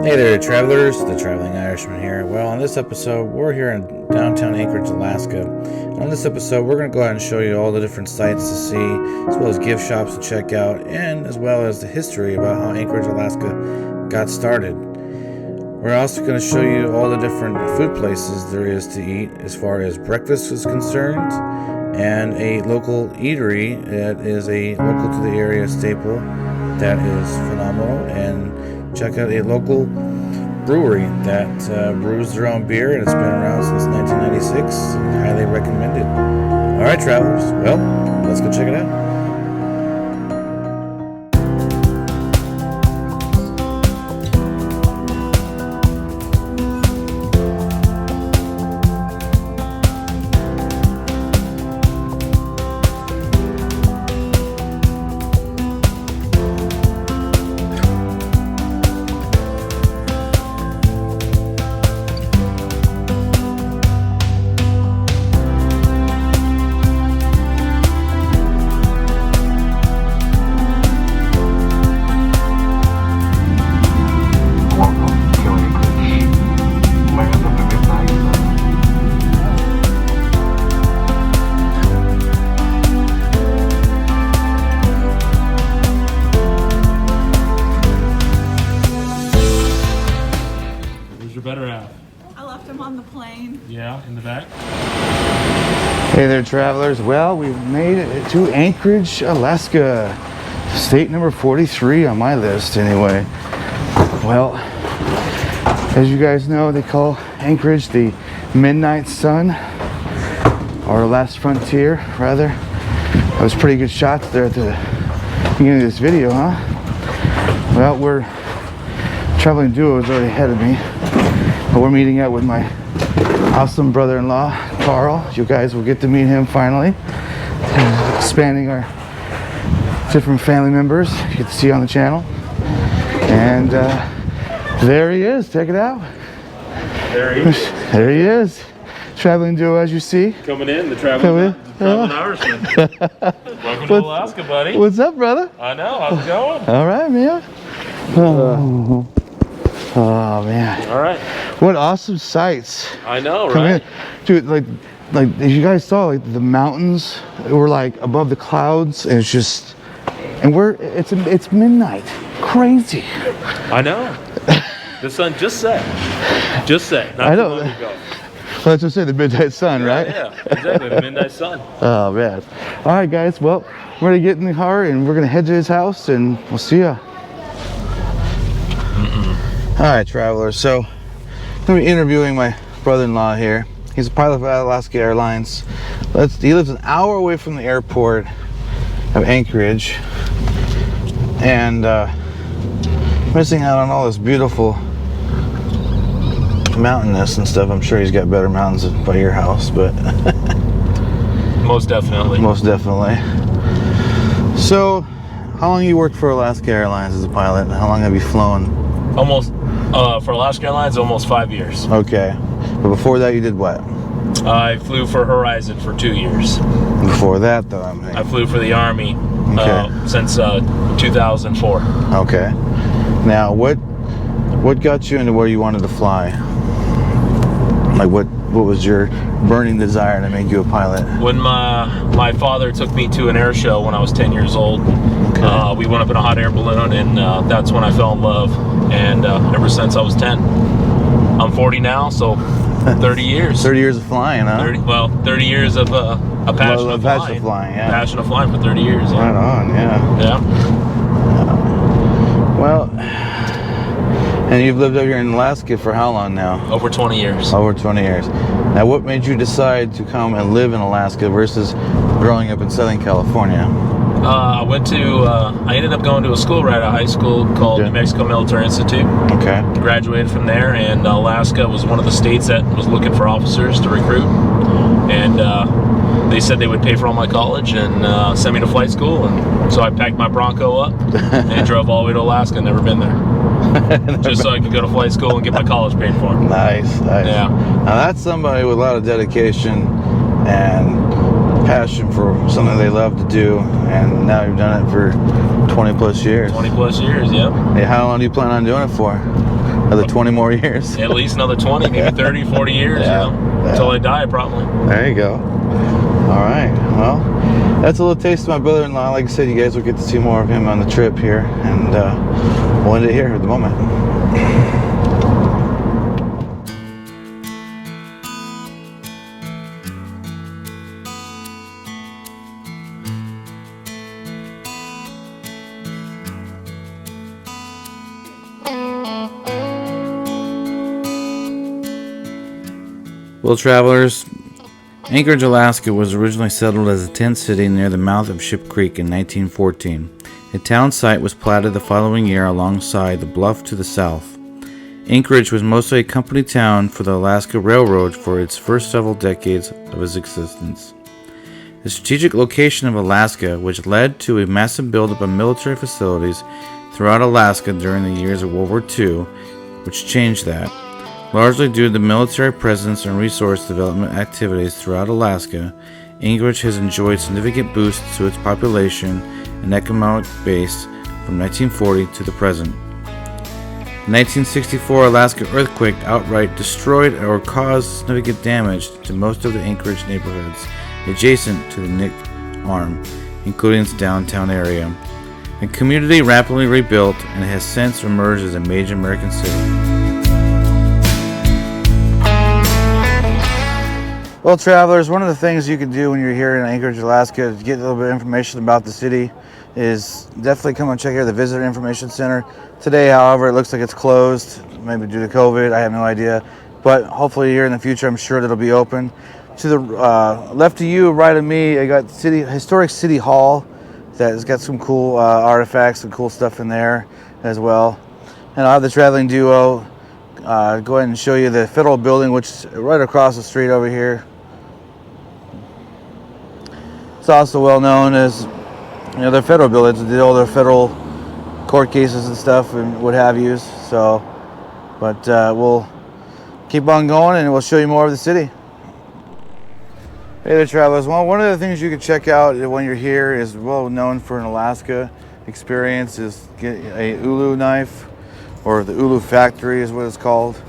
Hey there, travelers. The Traveling Irishman here. Well, on this episode, we're here in downtown Anchorage, Alaska. And on this episode, we're going to go ahead and show you all the different sites to see, as well as gift shops to check out, and as well as the history about how Anchorage, Alaska got started. We're also going to show you all the different food places there is to eat as far as breakfast is concerned, and a local eatery that is a local to the area staple that is phenomenal, and check out a local brewery that brews their own beer, and it's been around since 1996. Highly recommended. All right, travelers. Well, let's go check it out. Better half. I left him on the plane. Yeah, in the back. Hey there, travelers. Well, we've made it to Anchorage, Alaska. State number 43 on my list, anyway. Well, as you guys know, they call Anchorage the Midnight Sun, or last frontier, rather. That was pretty good shots there at the beginning of this video, huh? Well, we're traveling duo is already ahead of me. But we're meeting up with my awesome brother-in-law, Carl. You guys will get to meet him finally. Expanding our different family members you get to see on the channel. And there he is. Check it out. There he is. There he is. Traveling duo, as you see. Coming in, the traveling Irishman. Welcome to Alaska, buddy. What's up, brother? I know. How's it going? All right, man. Oh man! All right. What awesome sights! I know, Come right? in. Dude, like as you guys saw, like the mountains were like above the clouds, and it's just, and it's midnight. Crazy. I know. The sun just set. Just set. Not I know. too long ago. Well, let's just say the midnight sun, right? Yeah, exactly. The midnight sun. Oh man! All right, guys. Well, we're gonna get in the car and we're gonna head to his house, and we'll see ya. All right, travelers. So, I'm gonna be interviewing my brother-in-law here. He's a pilot for Alaska Airlines. He lives an hour away from the airport of Anchorage, and missing out on all this beautiful mountainous and stuff. I'm sure he's got better mountains by your house, but Most definitely. most definitely. So, how long you worked for Alaska Airlines as a pilot? How long have you flown? Almost, for Alaska Airlines, almost 5 years. Okay, but before that, you did what? I flew for Horizon for 2 years. Before that, though, I mean. I flew for the Army Okay. since 2004. Okay. Now, what got you into where you wanted to fly? Like, what was your burning desire to make you a pilot? When my father took me to an air show when I was 10 years old, we went up in a hot air balloon, and that's when I fell in love. And ever since I was 10, I'm 40 now, so 30 years. 30 years of flying, huh? 30 years of a passion of flying. Passion of flying, yeah. Passion of flying for 30 years. Yeah. Right on, yeah. Yeah. Well, and you've lived up here in Alaska for how long now? Over 20 years. Over 20 years. Now, what made you decide to come and live in Alaska versus growing up in Southern California? I ended up going to a school right out of high school called Yeah. New Mexico Military Institute. Okay. Graduated from there, and Alaska was one of the states that was looking for officers to recruit. And they said they would pay for all my college and send me to flight school. And so I packed my Bronco up and drove all the way to Alaska. Never been there. Just so I could go to flight school and get my college paid for. Nice, nice. Yeah. Now that's somebody with a lot of dedication and passion for something they love to do, and now you've done it for 20 plus years. 20 plus years, yeah. Hey, how long do you plan on doing it for? Another 20 more years. At least another 20, maybe 30, 40 years, Yeah. until I die probably. There you go. All right. Well, that's a little taste of my brother-in-law. Like I said, you guys will get to see more of him on the trip here, and we'll end it here at the moment. Well, travelers, Anchorage, Alaska was originally settled as a tent city near the mouth of Ship Creek in 1914. A town site was platted the following year alongside the bluff to the south. Anchorage was mostly a company town for the Alaska Railroad for its first several decades of its existence. The strategic location of Alaska, which led to a massive buildup of military facilities throughout Alaska during the years of World War II, which changed that. Largely due to the military presence and resource development activities throughout Alaska, Anchorage has enjoyed significant boosts to its population and economic base from 1940 to the present. The 1964 Alaska earthquake outright destroyed or caused significant damage to most of the Anchorage neighborhoods adjacent to the Nick Arm, including its downtown area. The community rapidly rebuilt and has since emerged as a major American city. Well, travelers, one of the things you can do when you're here in Anchorage, Alaska, to get a little bit of information about the city is definitely come and check out the Visitor Information Center. Today, however, it looks like it's closed, maybe due to COVID, I have no idea. But hopefully here in the future, I'm sure that it'll be open. To the left of you, right of me, I got historic City Hall that has got some cool artifacts and cool stuff in there as well. And I'll have the traveling duo go ahead and show you the federal building, which is right across the street over here. It's also well known as, their federal buildings. They did all their federal court cases and stuff and what have you. So, but we'll keep on going and we'll show you more of the city. Hey there, travelers. Well, one of the things you can check out when you're here is well known for an Alaska experience is get a Ulu knife, or the Ulu Factory is what it's called.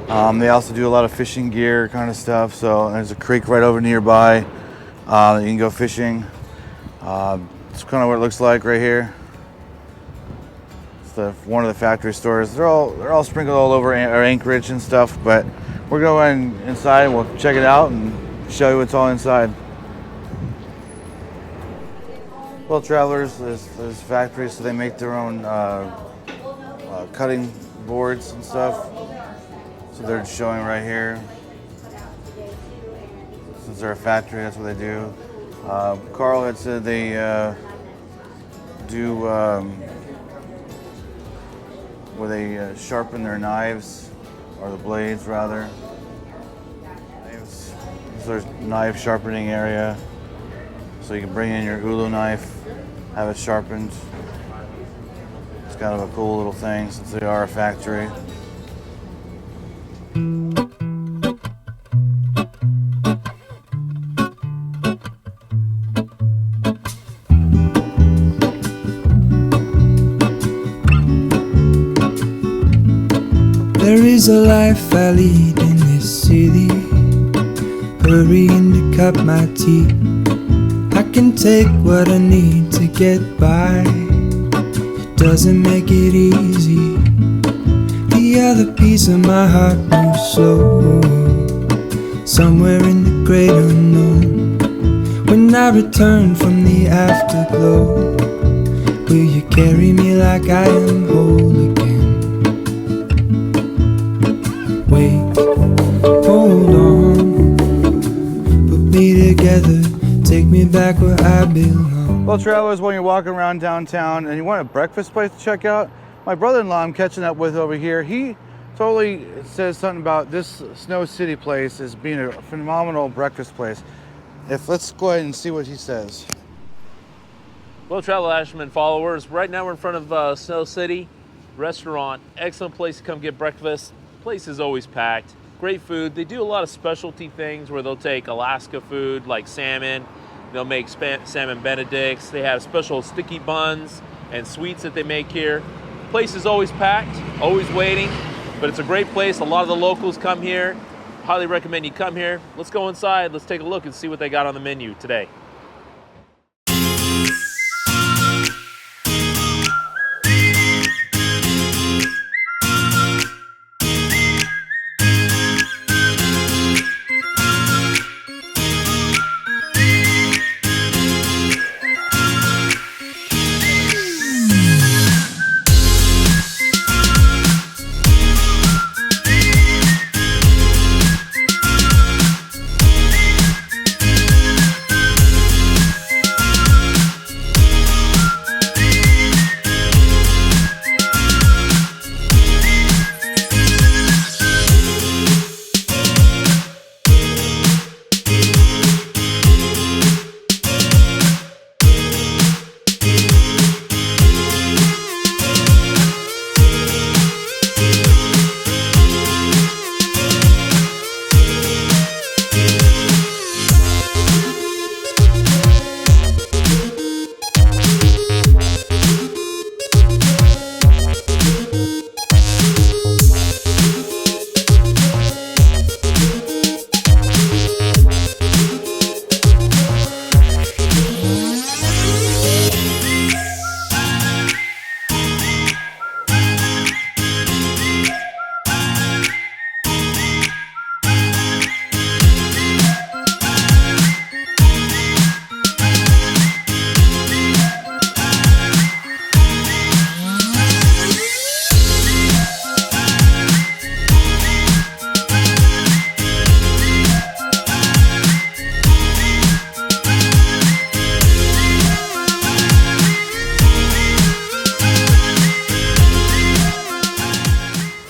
They also do a lot of fishing gear kind of stuff. So there's a creek right over nearby. You can go fishing. It's kind of what it looks like right here. It's one of the factory stores. They're all sprinkled all over our Anchorage and stuff. But we're going inside and we'll check it out and show you what's all inside. Well, travelers, there's factories, so they make their own cutting boards and stuff. So they're showing right here. Since they're a factory, that's what they do. Carl had said they do where they sharpen their knives, or the blades rather. This is their knife sharpening area. So you can bring in your Ulu knife, have it sharpened. It's kind of a cool little thing since they are a factory. There is a life I lead in this city, hurrying to cut my teeth. I can take what I need to get by. It doesn't make it easy. The other piece of my heart moves slow, somewhere in the great unknown. When I return from the afterglow, will you carry me like I am whole again? Wait, hold on, put me together, take me back where I belong. Well, travelers, when you're walking around downtown and you want a breakfast place to check out, my brother-in-law I'm catching up with over here, he totally says something about this Snow City place as being a phenomenal breakfast place. Let's go ahead and see what he says. Well, Travel Ashman followers, right now we're in front of Snow City restaurant. Excellent place to come get breakfast. Place is always packed. Great food. They do a lot of specialty things where they'll take Alaska food like salmon. They'll make salmon benedicts. They have special sticky buns and sweets that they make here. Place is always packed, always waiting. But it's a great place. A lot of the locals come here. Highly recommend you come here. Let's go inside. Let's take a look and see what they got on the menu today.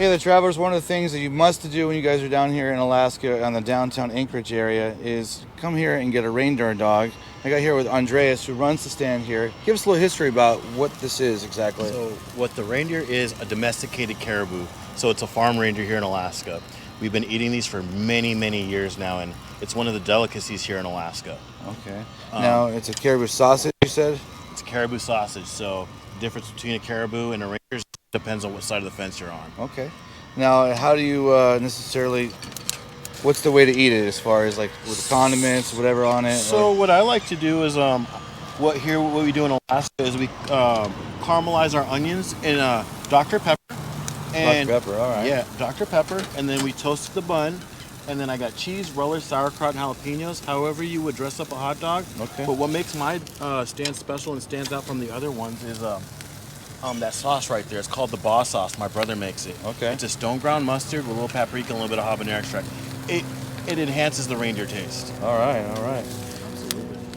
Hey there, travelers. One of the things that you must do when you guys are down here in Alaska on the downtown Anchorage area is come here and get a reindeer dog. I got here with Andreas, who runs the stand here. Give us a little history about what this is exactly. So what the reindeer is, a domesticated caribou. So it's a farm reindeer here in Alaska. We've been eating these for many, many years now, and it's one of the delicacies here in Alaska. Okay. Now, it's a caribou sausage, you said? It's caribou sausage, so the difference between a caribou and a reindeer depends on what side of the fence you're on. Okay. Now, how do you necessarily, what's the way to eat it as far as like with the condiments, whatever on it? So what I like to do is, what we do in Alaska is we caramelize our onions in Dr. Pepper. And Dr. Pepper, all right. Yeah, Dr. Pepper, and then we toast the bun, and then I got cheese, rollers, sauerkraut, and jalapenos, however you would dress up a hot dog. Okay. But what makes my stand special and stands out from the other ones is that sauce right there. It's called the Boss sauce. My brother makes it. Okay. It's a stone ground mustard with a little paprika and a little bit of habanero extract. It enhances the reindeer taste. All right, all right.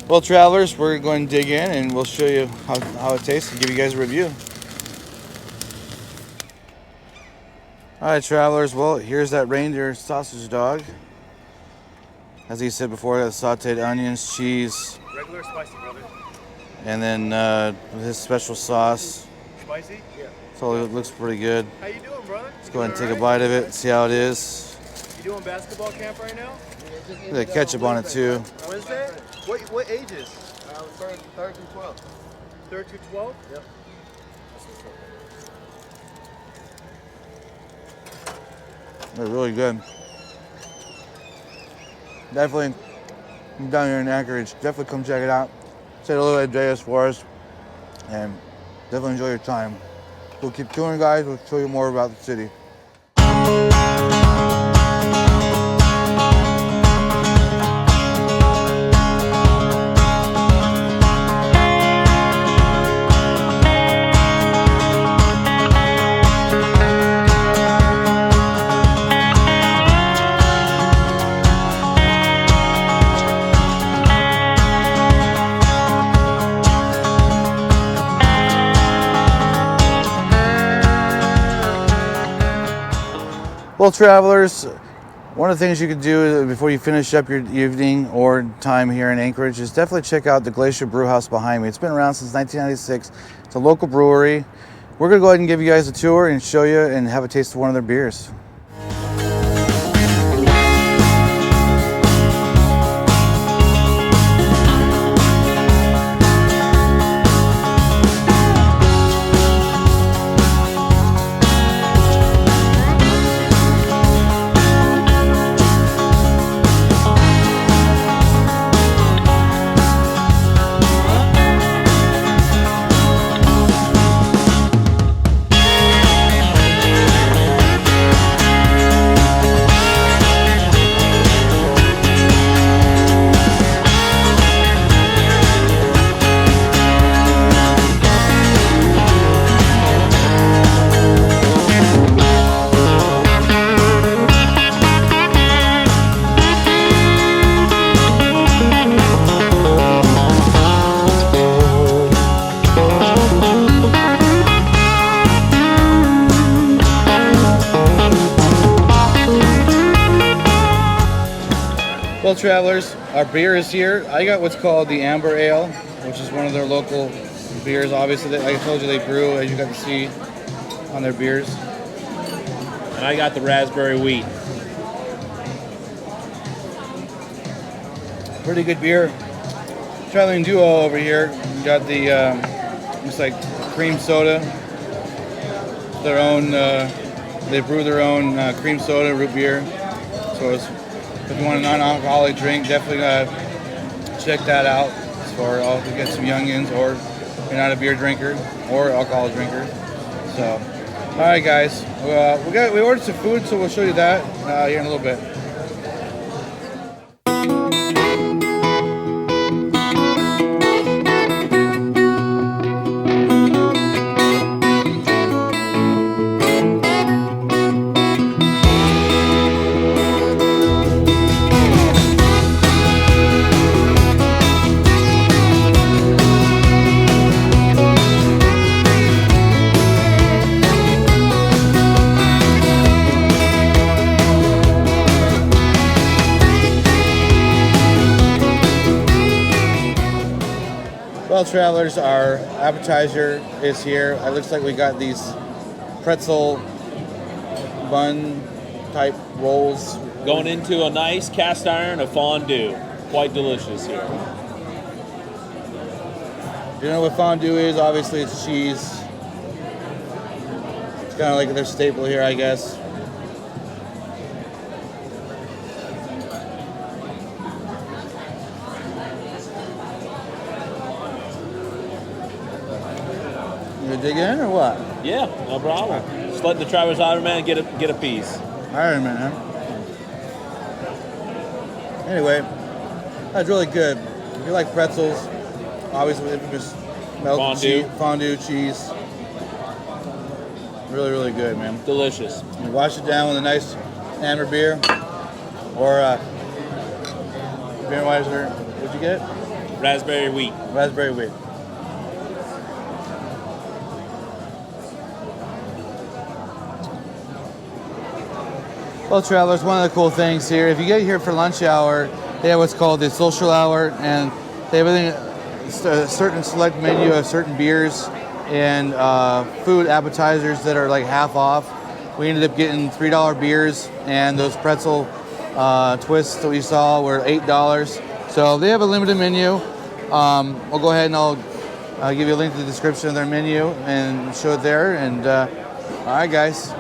Well, travelers, we're going to dig in and we'll show you how it tastes and give you guys a review. All right, travelers, well, here's that reindeer sausage dog. As he said before, got sauteed onions, cheese. Regular or spicy, brother? And then his special sauce. Spicy? Yeah. So it looks pretty good. How you doing, brother? Let's go ahead and take a bite of it and see how it is. You doing basketball camp right now? There's a ketchup on it too. Wednesday? What ages? Third through 12. 3rd through 12? Yep. They're really good. Definitely, I'm down here in Anchorage. Definitely come check it out. Say hello to Andreas for us, and definitely enjoy your time. We'll keep touring, guys. We'll show you more about the city. Well, travelers, one of the things you could do before you finish up your evening or time here in Anchorage is definitely check out the Glacier Brewhouse behind me. It's been around since 1996. It's a local brewery. We're going to go ahead and give you guys a tour and show you and have a taste of one of their beers. Well, travelers, our beer is here. I got what's called the Amber Ale, which is one of their local beers. Obviously, like I told you, they brew, as you got to see on their beers. And I got the raspberry wheat. Pretty good beer. Traveling duo over here. We got the looks like cream soda. Their own. They brew their own cream soda root beer. So if you want a non-alcoholic drink, definitely check that out. As far as to get some youngins, or if you're not a beer drinker or alcohol drinker. So, all right, guys. We ordered some food, so we'll show you that here in a little bit. Well, travelers, our appetizer is here. It looks like we got these pretzel bun type rolls. Going into a nice cast iron of fondue. Quite delicious here. You know what fondue is? Obviously, it's cheese. It's kind of like their staple here, I guess. You dig in or what? Yeah, no problem. Just letting the travelers Iron Man get a piece. Iron Man, huh? Anyway, that's really good. If you like pretzels, obviously infamous melted cheese, fondue cheese. Really, really good, man. Delicious. You wash it down with a nice amber beer or Beerweiser. What'd you get? Raspberry wheat. Raspberry wheat. Well, travelers, one of the cool things here, if you get here for lunch hour, they have what's called the social hour, and they have a certain select menu of certain beers and food appetizers that are like half off. We ended up getting $3 beers, and those pretzel twists that we saw were $8. So they have a limited menu. I'll go ahead and I'll give you a link to the description of their menu and show it there. And all right, guys.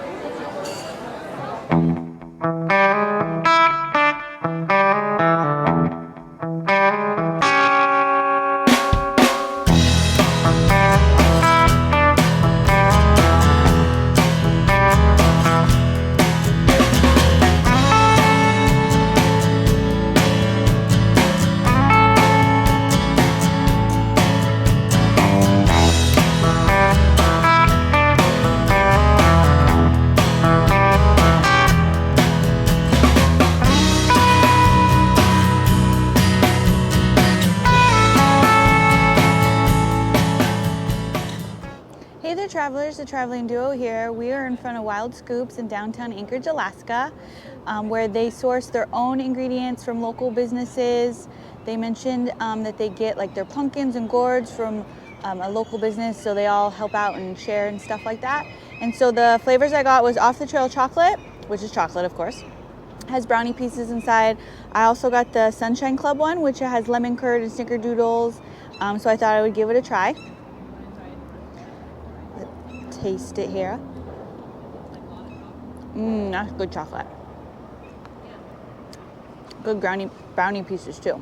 Hey there, travelers, the traveling duo here. We are in front of Wild Scoops in downtown Anchorage, Alaska, where they source their own ingredients from local businesses. They mentioned that they get like their pumpkins and gourds from a local business, so they all help out and share and stuff like that. And so the flavors I got was Off the Trail chocolate, which is chocolate, of course. Has brownie pieces inside. I also got the Sunshine Club one, which has lemon curd and snickerdoodles. So I thought I would give it a try. Taste it here. That's good chocolate. Good brownie pieces too.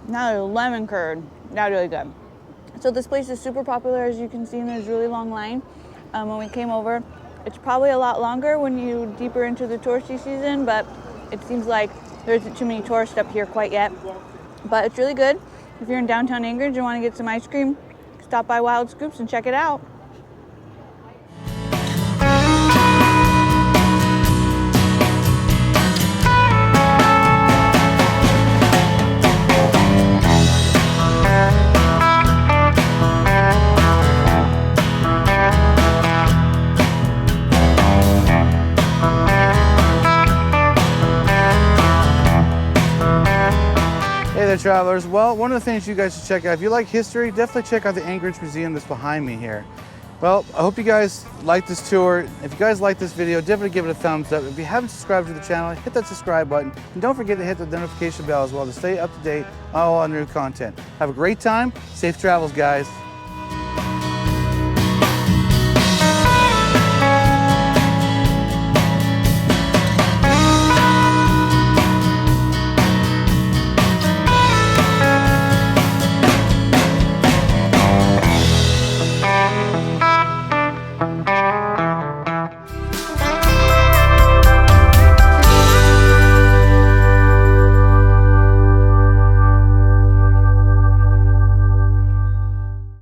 Now the lemon curd, that's really good. So this place is super popular, as you can see, and there's a really long line. When we came over, it's probably a lot longer when you deeper into the touristy season, but it seems like there isn't too many tourists up here quite yet. But it's really good. If you're in downtown Anchorage and want to get some ice cream, stop by Wild Scoops and check it out. travelers. Well, one of the things you guys should check out, if you like history, definitely check out the Anchorage Museum that's behind me here. Well, I hope you guys like this tour. If you guys like this video, definitely give it a thumbs up. If you haven't subscribed to the channel, hit that subscribe button. And don't forget to hit the notification bell as well to stay up to date on all our new content. Have a great time. Safe travels, guys.